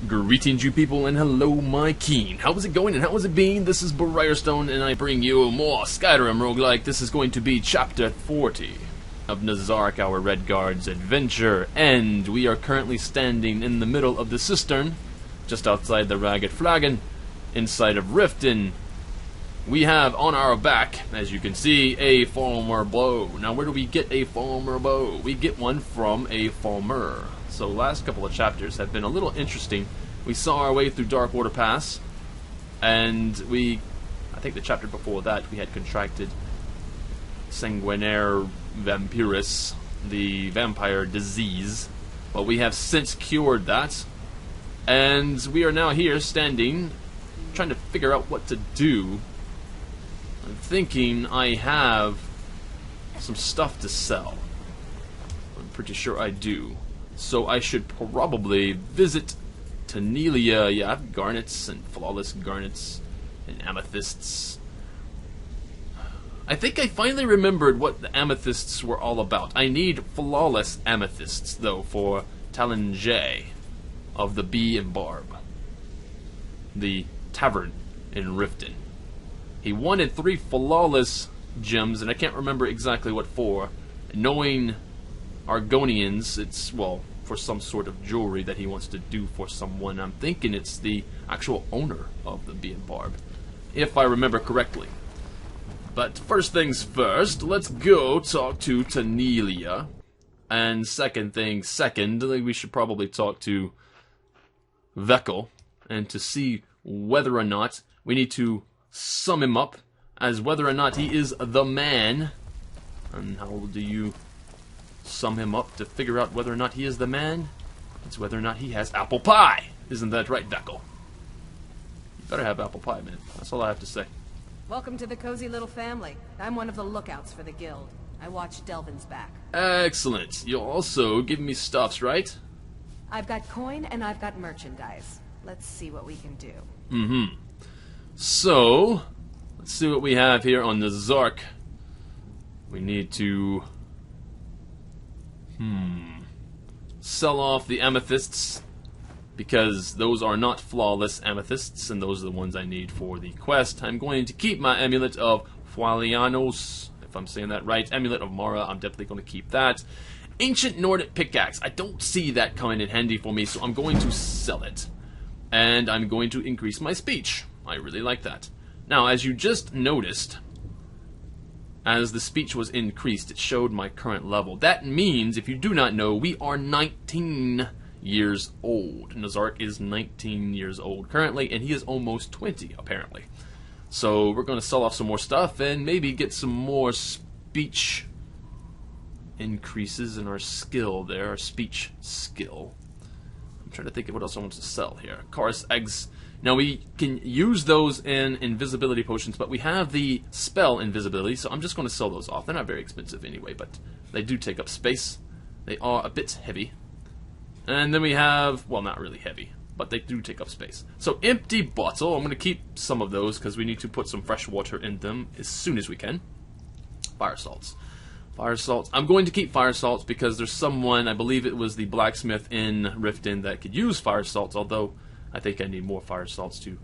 Greetings, you people, and hello, my keen. How is it going and how is it being? This is Briarstone, and I bring you more Skyrim Roguelike. This is going to be Chapter 40 of Nezark, our Redguard's adventure, and we are currently standing in the middle of the cistern, just outside the Ragged Flagon, inside of Riften. We have on our back, as you can see, a farmer bow. Now, where do we get a farmer bow? We get one from a farmer. So last couple of chapters have been a little interesting. We saw our way through Darkwater Pass, and I think the chapter before that, we had contracted Sanguinaire Vampiris, the vampire disease. But we have since cured that, and we are now here standing, trying to figure out what to do. I'm thinking I have some stuff to sell. I'm pretty sure I do. So I should probably visit Tanelia. Yeah, I have garnets and flawless garnets and amethysts. I think I finally remembered what the amethysts were all about. I need flawless amethysts, though, for Talon J of the Bee and Barb, the tavern in Riften. He wanted 3 flawless gems, and I can't remember exactly what for. Knowing Argonians, it's, well, for some sort of jewelry that he wants to do for someone. I'm thinking it's the actual owner of the Bee and Barb, if I remember correctly. But first things first, let's go talk to Tanelia. And second thing second, we should probably talk to Veckel, and to see whether or not we need to sum him up, as whether or not he is the man. And how do you sum him up to figure out whether or not he is the man? It's whether or not he has apple pie. Isn't that right, Veckel? You better have apple pie, man. That's all I have to say. Welcome to the cozy little family. I'm one of the lookouts for the guild. I watch Delvin's back. Excellent. You'll also give me stuffs, right? I've got coin and I've got merchandise. Let's see what we can do. So, let's see what we have here on Nezark. We need to sell off the amethysts, because those are not flawless amethysts, and those are the ones I need for the quest. I'm going to keep my amulet of Fualianos, if I'm saying that right. Amulet of Mara, I'm definitely going to keep that. Ancient Nordic pickaxe, I don't see that coming in handy for me, so I'm going to sell it. And I'm going to increase my speech. I really like that. Now, as you just noticed, as the speech was increased, it showed my current level. That means, if you do not know, we are 19 years old. Nezark is 19 years old currently, and he is almost 20, apparently. So we're going to sell off some more stuff and maybe get some more speech increases in our skill there, our speech skill. I'm trying to think of what else I want to sell here. Chorus eggs. Now, we can use those in invisibility potions, but we have the spell invisibility, so I'm just going to sell those off. They're not very expensive anyway, but they do take up space. They are a bit heavy. And then we have, well, not really heavy, but they do take up space. So, empty bottle. I'm going to keep some of those because we need to put some fresh water in them as soon as we can. Fire salts. Fire salts. I'm going to keep fire salts because there's someone, I believe it was the blacksmith in Riften, that could use fire salts, although I think I need more fire salts to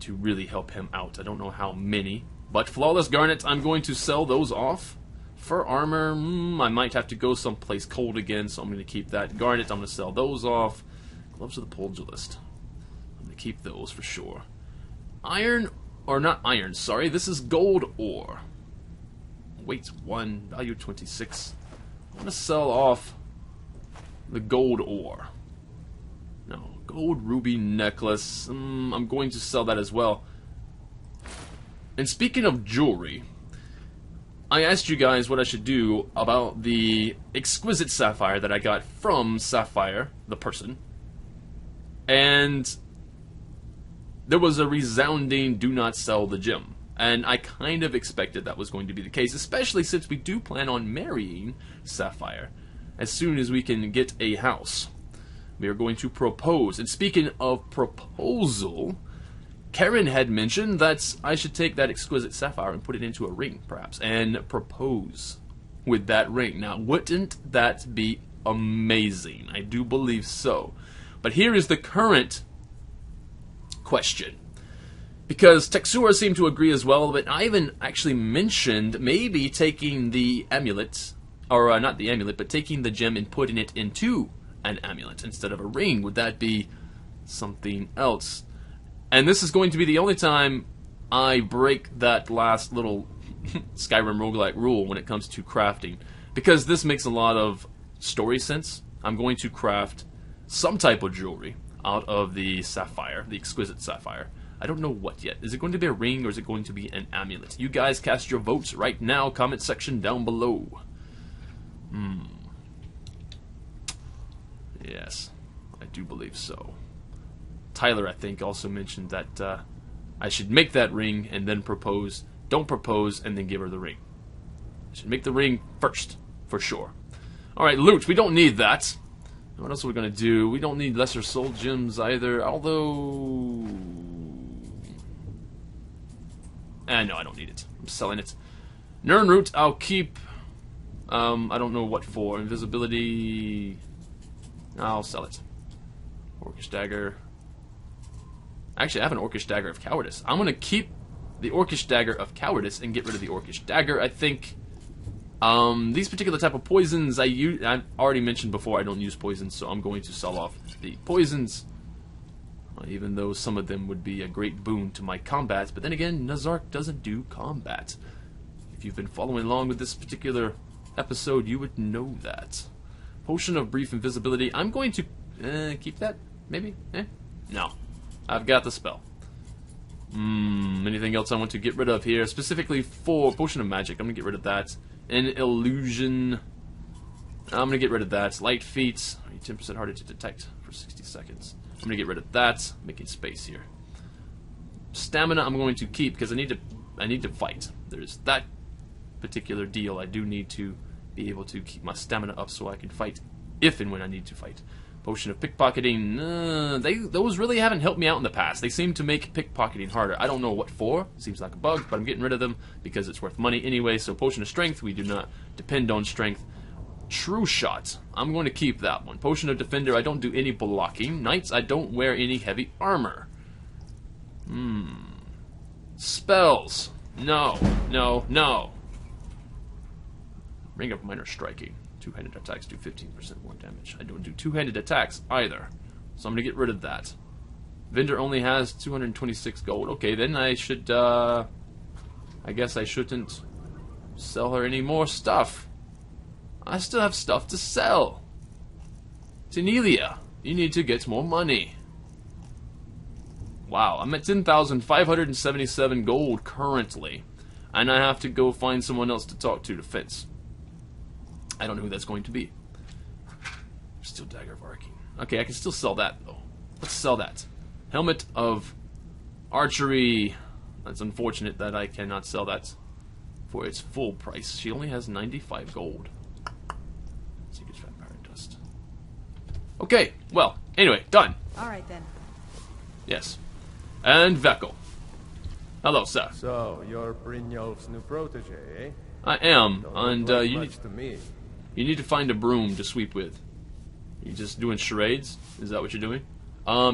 really help him out. I don't know how many. But flawless garnets, I'm going to sell those off. Fur armor, I might have to go someplace cold again, so I'm going to keep that. Garnet, I'm going to sell those off. Gloves of the Pugilist, I'm going to keep those for sure. Iron, or not iron, sorry. This is gold ore. Weight 1, value 26. I'm going to sell off the gold ore. No, gold ruby necklace. I'm going to sell that as well. And speaking of jewelry, I asked you guys what I should do about the exquisite sapphire that I got from Sapphire, the person. And there was a resounding do not sell the gem. And I kind of expected that was going to be the case, especially since we do plan on marrying Sapphire as soon as we can get a house. We are going to propose. And speaking of proposal, Karen had mentioned that I should take that exquisite sapphire and put it into a ring, perhaps, and propose with that ring. Now, wouldn't that be amazing? I do believe so. But here is the current question. Because Texura seemed to agree as well, but Ivan actually mentioned maybe taking the amulet, or not the amulet, but taking the gem and putting it into an amulet instead of a ring. Would that be something else? And this is going to be the only time I break that last little Skyrim Roguelike rule when it comes to crafting. Because this makes a lot of story sense. I'm going to craft some type of jewelry out of the sapphire, the exquisite sapphire. I don't know what yet. Is it going to be a ring or is it going to be an amulet? You guys cast your votes right now. Comment section down below. Yes, I do believe so. Tyler, I think, also mentioned that I should make that ring and then propose. Don't propose and then give her the ring. I should make the ring first, for sure. Alright, loot. We don't need that. What else are we going to do? We don't need lesser soul gems either, although... no, I don't need it. I'm selling it. Nirnroot, I'll keep... I don't know what for. Invisibility... I'll sell it. Orcish Dagger... Actually, I have an Orcish Dagger of Cowardice. I'm going to keep the Orcish Dagger of Cowardice and get rid of the Orcish Dagger. I think these particular type of poisons I've already mentioned before I don't use poisons, so I'm going to sell off the poisons. Even though some of them would be a great boon to my combat. But then again, Nezark doesn't do combat. If you've been following along with this particular episode, you would know that. Potion of Brief Invisibility. I'm going to keep that, maybe? No. I've got the spell. Anything else I want to get rid of here? Specifically for Potion of Magic, I'm going to get rid of that. An Illusion. I'm going to get rid of that. Light Feet. 10% harder to detect for 60 seconds. I'm going to get rid of that. Making space here. Stamina I'm going to keep because I need to fight. There's that particular deal. I do need to be able to keep my stamina up so I can fight if and when I need to fight. Potion of Pickpocketing, those really haven't helped me out in the past. They seem to make pickpocketing harder. I don't know what for. Seems like a bug, but I'm getting rid of them because it's worth money anyway. So Potion of Strength, we do not depend on strength. True Shot, I'm going to keep that one. Potion of Defender, I don't do any blocking. Knights, I don't wear any heavy armor. Spells, no, no, no. Ring of Minor Striking. Two-handed attacks do 15% more damage. I don't do two-handed attacks either, so I'm going to get rid of that. Vendor only has 226 gold. Okay, then I should, I guess I shouldn't sell her any more stuff. I still have stuff to sell. Tenelia, you need to get more money. Wow, I'm at 10,577 gold currently, and I have to go find someone else to talk to fence. I don't know who that's going to be. Steel Dagger of Arcane. Okay, I can still sell that, though. Let's sell that. Helmet of Archery. That's unfortunate that I cannot sell that for its full price. She only has 95 gold. Secret Vampire Dust. Okay, well, anyway, done. Alright then. Yes. And Vekel. Hello, sir. So, you're Brynjolf's new protege, eh? I am, and me. You need to find a broom to sweep with. You just doing charades? Is that what you're doing?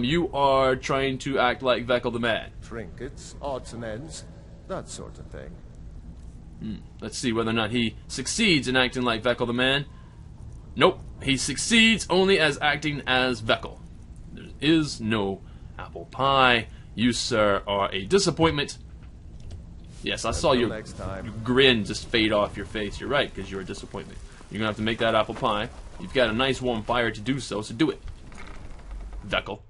You are trying to act like Vekel the Man. Trinkets, odds and ends, that sort of thing. Let's see whether or not he succeeds in acting like Vekel the Man. Nope, he succeeds only as acting as Vekel. There is no apple pie. You, sir, are a disappointment. Yes, I saw your grin just fade off your face. You're right, because you're a disappointment. You're going to have to make that apple pie. You've got a nice warm fire to do so do it. Vekel.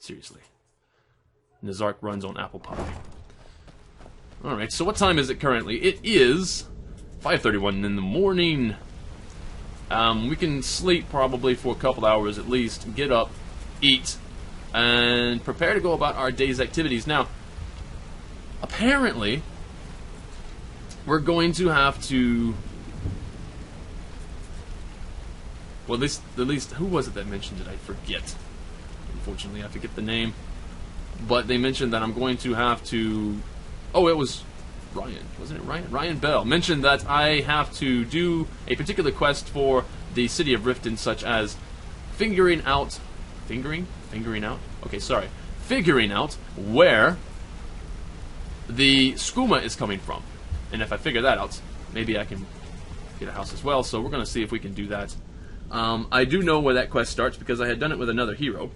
Seriously. Nezark runs on apple pie. Alright, so what time is it currently? It is 5:31 in the morning. We can sleep probably for a couple hours at least, get up, eat, and prepare to go about our day's activities. Now, apparently, we're going to have to... Well, at least, who was it that mentioned it? I forget. Unfortunately, I forget the name. But they mentioned that I'm going to have to... Oh, it was Ryan. Wasn't it Ryan? Ryan Bell mentioned that I have to do a particular quest for the City of Riften, such as figuring out figuring out. Okay, sorry, figuring out where the skooma is coming from, and if I figure that out, maybe I can get a house as well. So we're gonna see if we can do that. I do know where that quest starts because I had done it with another hero.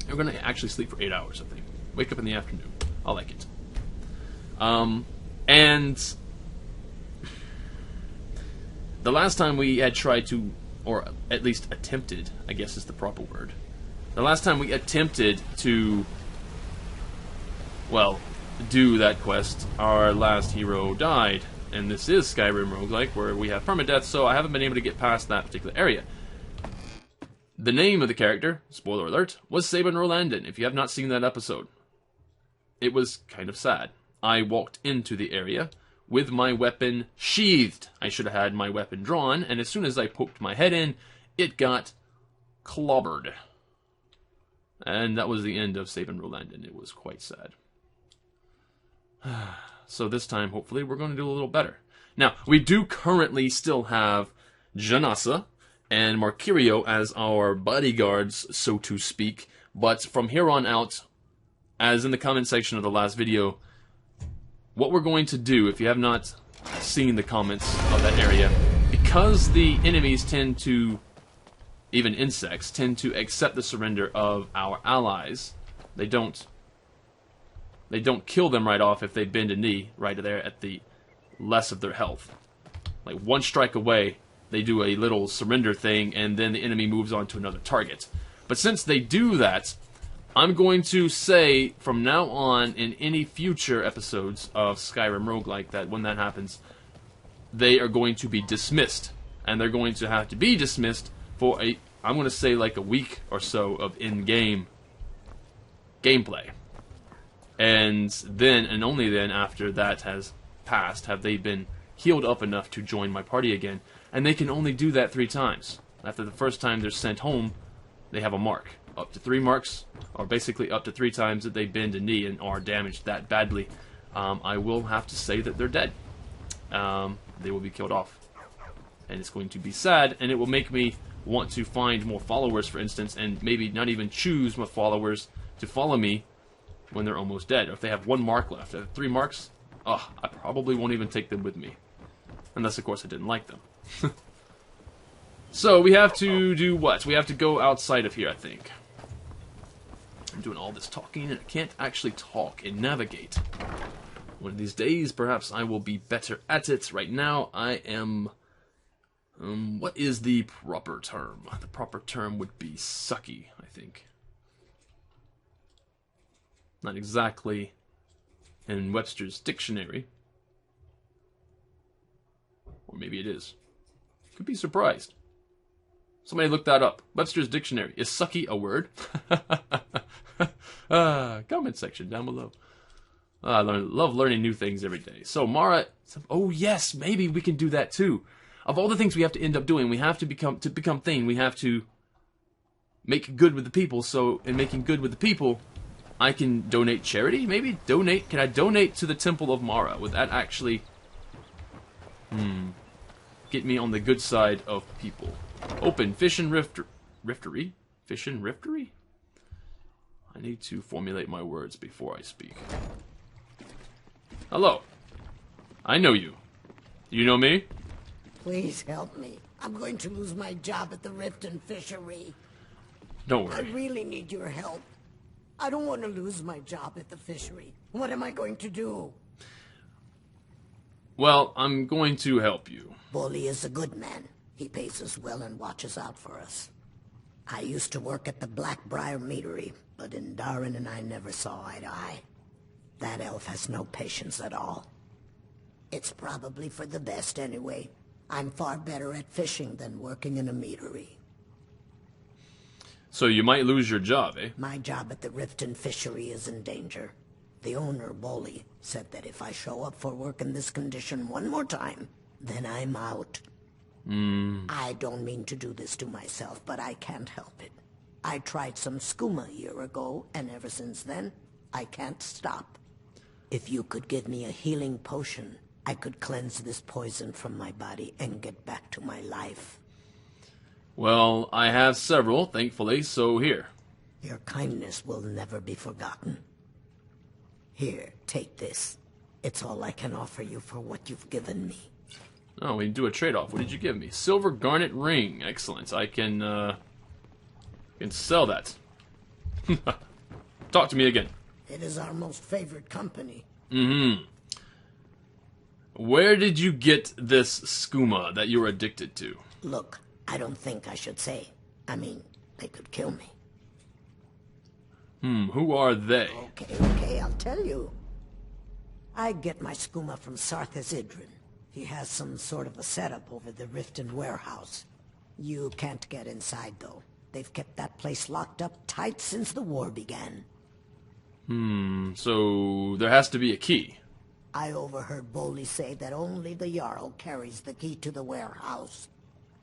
We're gonna actually sleep for 8 hours, I think. Wake up in the afternoon. I like it. And the last time we had tried to, or at least attempted, I guess is the proper word. The last time we attempted to, well, do that quest, our last hero died. And this is Skyrim Roguelike, where we have permadeath, so I haven't been able to get past that particular area. The name of the character, spoiler alert, was Sabin Rolandin, if you have not seen that episode. It was kind of sad. I walked into the area with my weapon sheathed. I should have had my weapon drawn, and as soon as I poked my head in, it got clobbered. And that was the end of Sabin Rolandin. It was quite sad. So this time, hopefully, we're going to do a little better. Now, we do currently still have Janasa and Markirio as our bodyguards, so to speak. But from here on out, as in the comment section of the last video, what we're going to do, if you have not seen the comments of that area, because the enemies tend to, even insects, tend to accept the surrender of our allies, they don't kill them right off if they bend a knee right there at the less of their health. Like one strike away, they do a little surrender thing, and then the enemy moves on to another target. But since they do that, I'm going to say from now on in any future episodes of Skyrim Roguelike that when that happens, they are going to be dismissed. And they're going to have to be dismissed for I'm going to say like a week or so of in-game gameplay. And then, and only then, after that has passed, have they been healed up enough to join my party again. And they can only do that 3 times. After the first time they're sent home, they have a mark. Up to 3 marks, or basically up to 3 times that they bend a knee and are damaged that badly, I will have to say that they're dead. They will be killed off. And it's going to be sad, and it will make me want to find more followers, for instance, and maybe not even choose my followers to follow me when they're almost dead. Or if they have 1 mark left. If 3 marks, I probably won't even take them with me. Unless, of course, I didn't like them. So, we have to do what? We have to go outside of here, I think. I'm doing all this talking, and I can't actually talk and navigate. One of these days, perhaps I will be better at it. Right now, I am... what is the proper term? The proper term would be sucky, I think. Not exactly in Webster's dictionary. Or maybe it is. Could be surprised. Somebody look that up. Webster's dictionary. Is sucky a word? Comment section down below. I love learning new things every day. So Mara, oh yes, maybe we can do that too. Of all the things we have to end up doing, we have to become Thane. We have to make good with the people. So in making good with the people, I can donate charity. Maybe donate. Can I donate to the Temple of Mara? Would that actually get me on the good side of people? Open Fish and Riftery. Fish and Riftery. I need to formulate my words before I speak. Hello. I know you. You know me? Please help me. I'm going to lose my job at the Rift and Fishery. Don't I worry. really need your help. I don't want to lose my job at the fishery. What am I going to do? Well, I'm going to help you. Bolly is a good man. He pays us well and watches out for us. I used to work at the Blackbriar Meadery, but Indarin and I never saw eye to eye. That elf has no patience at all. It's probably for the best anyway. I'm far better at fishing than working in a meadery. So you might lose your job, eh? My job at the Rift and Fishery is in danger. The owner, Bolly, said that if I show up for work in this condition one more time, then I'm out. I don't mean to do this to myself, but I can't help it. I tried some skooma a year ago, and ever since then, I can't stop. If you could give me a healing potion, I could cleanse this poison from my body and get back to my life. Well, I have several, thankfully, so here. Your kindness will never be forgotten. Here, take this. It's all I can offer you for what you've given me. Oh, we can do a trade-off. What did you give me? Silver garnet ring. Excellent. I can sell that. Talk to me again. It is our most favorite company. Mm-hmm. Where did you get this skooma that you're addicted to? Look, I don't think I should say. I mean, they could kill me. Who are they? Okay, I'll tell you. I get my skooma from Sarthas Idrin. He has some sort of a setup over the Riften warehouse. You can't get inside, though. They've kept that place locked up tight since the war began. So there has to be a key. I overheard Boley say that only the Jarl carries the key to the warehouse.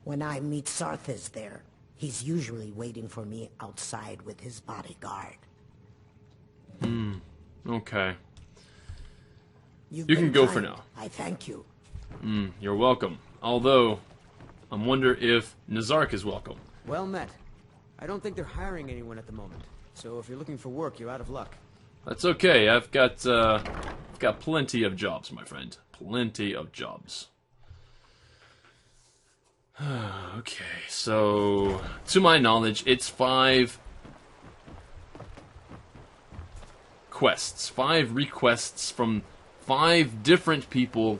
When I meet Sarthas there, he's usually waiting for me outside with his bodyguard. Okay. You can go for now. I thank you. You're welcome. Although, I wonder if Nezark is welcome. Well met. I don't think they're hiring anyone at the moment, so if you're looking for work, you're out of luck. That's okay. I've got plenty of jobs, my friend. Plenty of jobs. Okay, so to my knowledge, it's 5 quests. 5 requests from 5 different people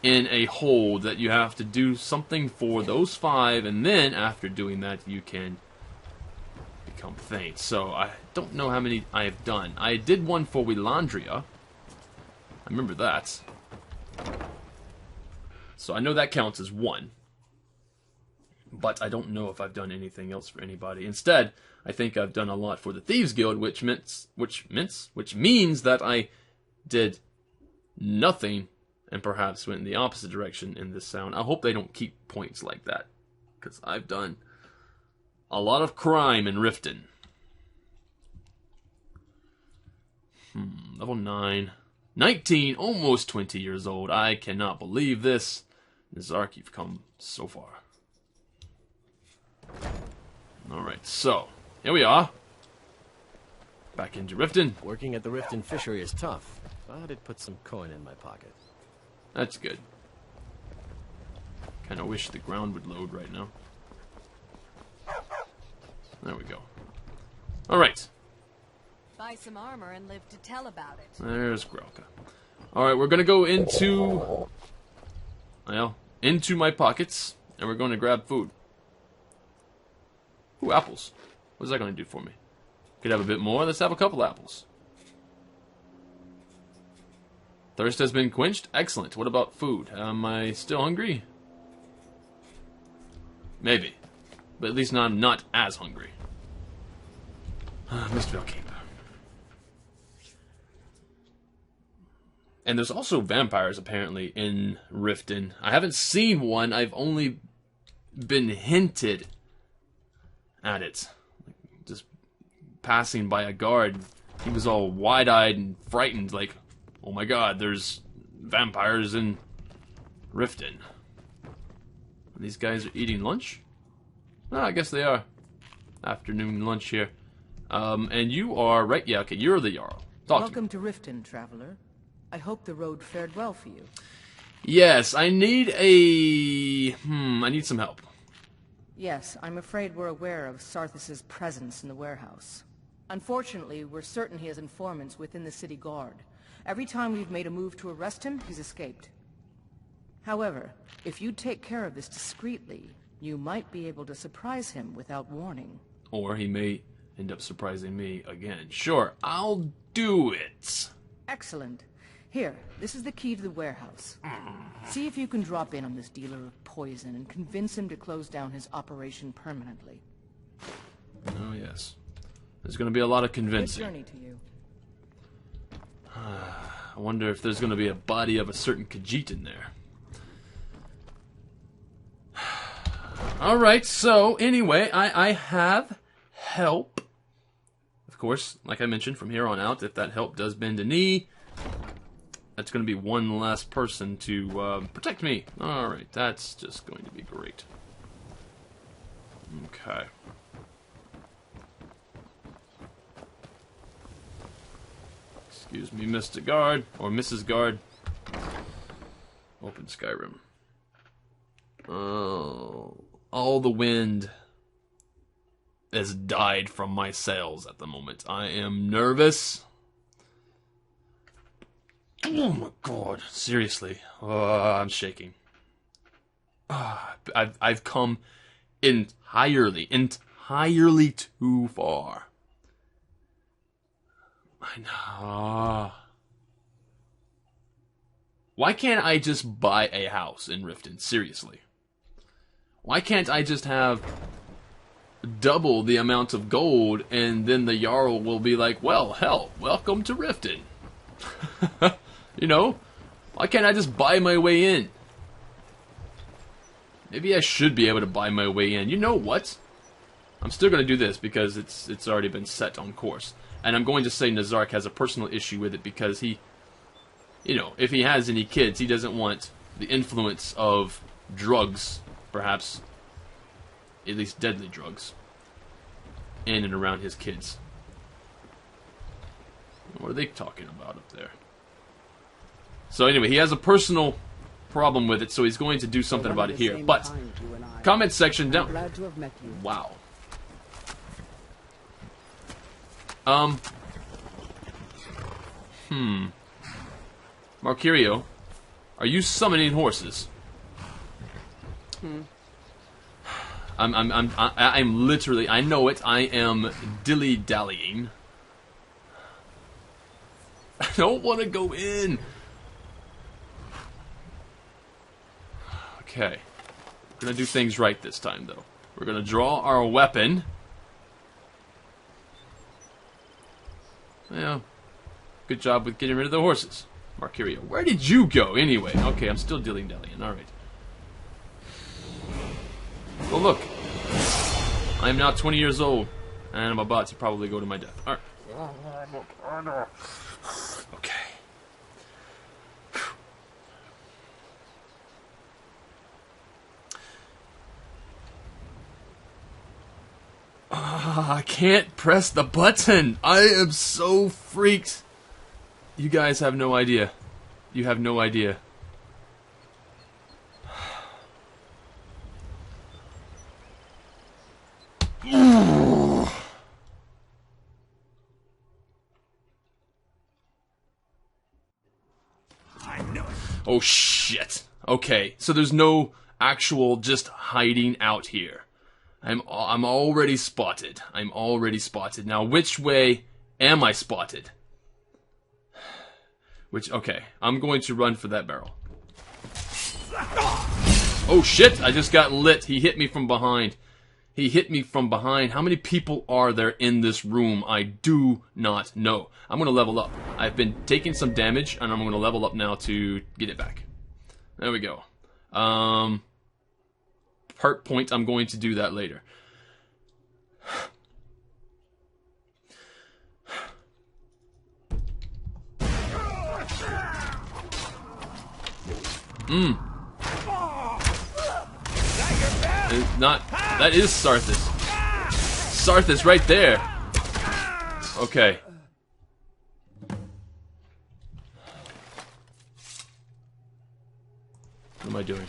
in a hold that you have to do something for those 5, and then after doing that, you can become faint. So I don't know how many I have done. I did one for Wilandria. I remember that. So I know that counts as 1. But I don't know if I've done anything else for anybody. Instead, I think I've done a lot for the Thieves Guild, which means that I did nothing and perhaps went in the opposite direction in this sound. I hope they don't keep points like that, because I've done a lot of crime in Riften. Level 9. 19, almost 20 years old. I cannot believe this. Nezark, you've come so far. Alright, so, here we are. Back into Riften. Working at the Riften fishery is tough, but it puts some coin in my pocket. That's good. Kinda wish the ground would load right now. There we go. Alright. Buy some armor and live to tell about it. There's Grelka. Alright, we're gonna go into... well, into my pockets, and we're gonna grab food. Ooh, apples. What is that gonna do for me? Could have a bit more. Let's have a couple apples. Thirst has been quenched? Excellent. What about food? Am I still hungry? Maybe. But at least now I'm not as hungry. Mistvale Keep. And there's also vampires, apparently, in Riften. I haven't seen one. I've only been hinted at it. Just passing by a guard. He was all wide-eyed and frightened, like, oh my god, there's vampires in Riften. These guys are eating lunch? Oh, I guess they are. Afternoon lunch here. And you are, right, yeah, okay, you're the Jarl. Talk Welcome to Riften, traveler. I hope the road fared well for you. Yes, I need I need some help. Yes, I'm afraid we're aware of Sarthas' presence in the warehouse. Unfortunately, we're certain he has informants within the city guard. Every time we've made a move to arrest him, he's escaped. However, if you take care of this discreetly, you might be able to surprise him without warning. Or he may end up surprising me again. Sure, I'll do it. Excellent. Here, this is the key to the warehouse. See if you can drop in on this dealer of poison and convince him to close down his operation permanently. Oh, yes. There's going to be a lot of convincing. Good journey to you. I wonder if there's going to be a body of a certain Khajiit in there. Alright, so anyway, I have help. Of course, like I mentioned, from here on out, if that help does bend a knee, that's going to be one less person to protect me. Alright, that's just going to be great. Okay. Excuse me, Mr. Guard, or Mrs. Guard. Open Skyrim. Oh, all the wind has died from my sails at the moment. I am nervous. Oh my god, seriously. I'm shaking. I've come entirely too far. I know. Why can't I just buy a house in Riften? Seriously. Why can't I just have double the amount of gold and then the Jarl will be like, well, hell, welcome to Riften. You know? Why can't I just buy my way in? Maybe I should be able to buy my way in. You know what? I'm still going to do this because it's already been set on course. And I'm going to say Nezark has a personal issue with it because he, you know, if he has any kids, he doesn't want the influence of drugs, perhaps, at least deadly drugs, in and around his kids. What are they talking about up there? So anyway, he has a personal problem with it, so he's going to do something about it here. But, comment section down. Wow. Markirio, are you summoning horses? I'm literally, I know it, I am dilly-dallying. I don't want to go in. Okay. We're going to do things right this time, though. We're going to draw our weapon. Yeah. Good job with getting rid of the horses. Markirio, where did you go, anyway? Okay, I'm still dilly-dallying. Alright. Well, look. I am now 20 years old, and I'm about to probably go to my death. Alright. Okay. I can't press the button. I am so freaked. You guys have no idea. You have no idea. Oh shit. Okay, so there's no actual just hiding out here. I'm already spotted. I'm already spotted. Now, which way am I spotted? Okay, I'm going to run for that barrel. Oh shit, I just got lit. He hit me from behind. He hit me from behind. How many people are there in this room? I do not know. I'm going to level up. I've been taking some damage, and I'm going to level up now to get it back. There we go. Part point, I'm going to do that later. That is Sarthis. Sarthis right there. Okay. What am I doing?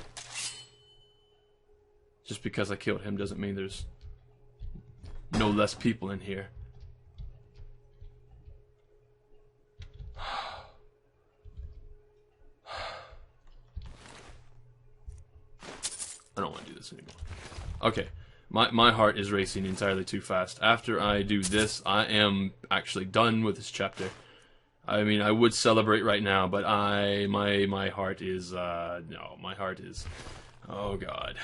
Just because I killed him doesn't mean there's no less people in here. I don't want to do this anymore. Okay, my heart is racing entirely too fast. After I do this, I am actually done with this chapter. I mean, I would celebrate right now, but my heart is no, my heart is, oh god.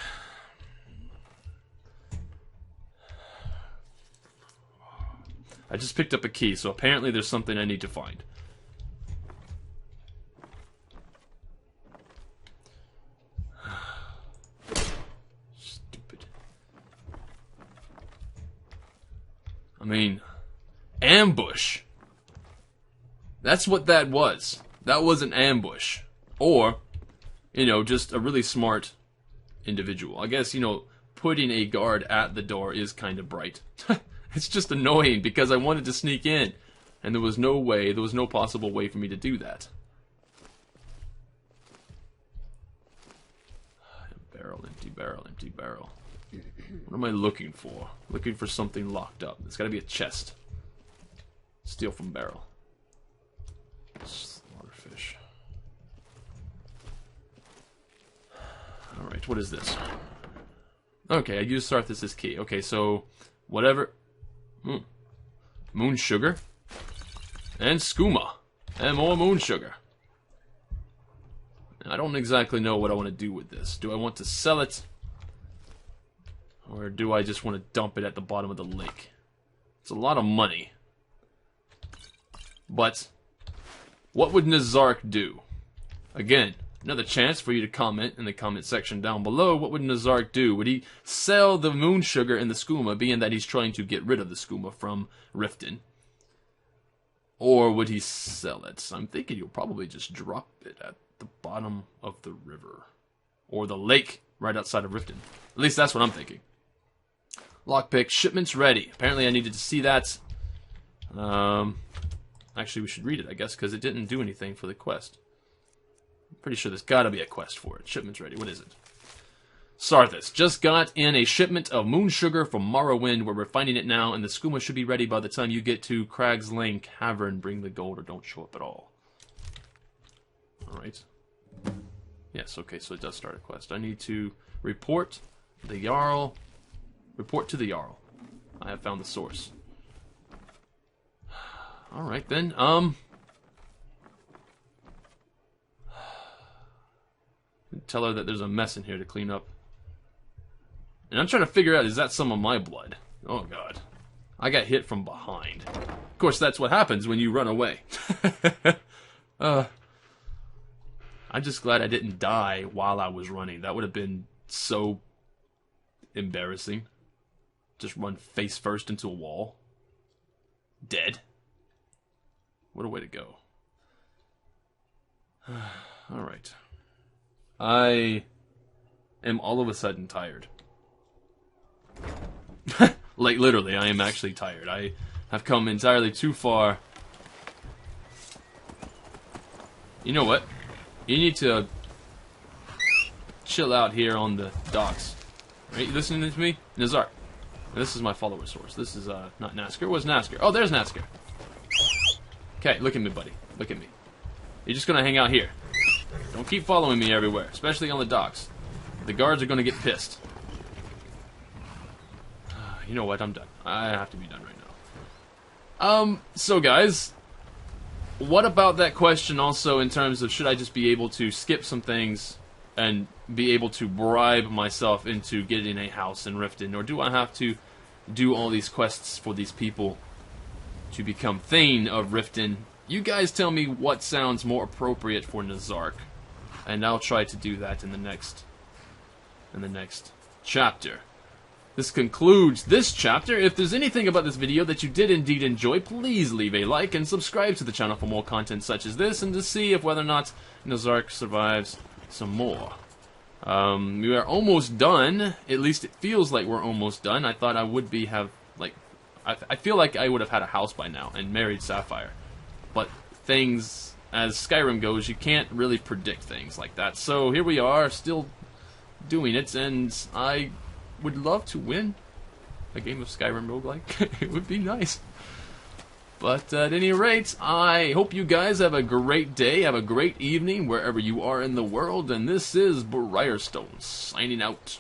I just picked up a key, so apparently there's something I need to find. Stupid. I mean, ambush. That's what that was. That was an ambush. Or, you know, just a really smart individual. I guess, you know, putting a guard at the door is kind of bright. It's just annoying because I wanted to sneak in, and there was no way, there was no possible way for me to do that. Barrel, empty barrel, empty barrel. What am I looking for? Looking for something locked up. There's got to be a chest. Steal from barrel. Slaughterfish. Alright, what is this? Okay, I used Sarthis' key. Okay, so whatever. Moon sugar. And skooma. And more moon sugar. I don't exactly know what I want to do with this. Do I want to sell it? Or do I just want to dump it at the bottom of the lake? It's a lot of money. But what would Nezark do? Again, another chance for you to comment in the comment section down below. What would Nezark do? Would he sell the moon sugar and the skooma, being that he's trying to get rid of the skooma from Riften? Or would he sell it? I'm thinking he'll probably just drop it at the bottom of the river. Or the lake right outside of Riften. At least that's what I'm thinking. Lockpick, shipments ready. Apparently I needed to see that. Actually, we should read it, I guess, because it didn't do anything for the quest. I'm pretty sure there's got to be a quest for it. Shipments ready. What is it? Sarthis, just got in a shipment of moon sugar from Morrowind, where we're finding it now, and the skooma should be ready by the time you get to Crag's Lane Cavern. Bring the gold or don't show up at all. Alright. Yes, okay, so it does start a quest. I need to report the Jarl. Report to the Jarl. I have found the source. Alright then, tell her that there's a mess in here to clean up. And I'm trying to figure out, is that some of my blood? Oh god. I got hit from behind. Of course, that's what happens when you run away. I'm just glad I didn't die while I was running. That would have been so embarrassing. Just run face first into a wall. Dead. What a way to go. Alright. I am all of a sudden tired. Like, literally, I am actually tired. I have come entirely too far. You know what? You need to chill out here on the docks. Are you listening to me? Nezark. This is my follower source. This is, not Nasker. Where's Nasker? Oh, there's Nasker. Okay, look at me, buddy. Look at me. You're just gonna hang out here. Don't keep following me everywhere, especially on the docks. The guards are gonna get pissed. You know what? I'm done. I have to be done right now. So guys, what about that question also in terms of should I just be able to skip some things and be able to bribe myself into getting a house in Riften, or do I have to do all these quests for these people to become Thane of Riften? You guys tell me what sounds more appropriate for Nezark, and I'll try to do that in the next chapter. This concludes this chapter. If there's anything about this video that you did indeed enjoy, please leave a like and subscribe to the channel for more content such as this, and to see if whether or not Nezark survives some more. We are almost done. At least it feels like we're almost done. I thought I would be I feel like I would have had a house by now and married Sapphire. But things, as Skyrim goes, you can't really predict things like that. So here we are, still doing it, and I would love to win a game of Skyrim Roguelike. It would be nice. But at any rate, I hope you guys have a great day, have a great evening, wherever you are in the world, and this is Briarstone, signing out.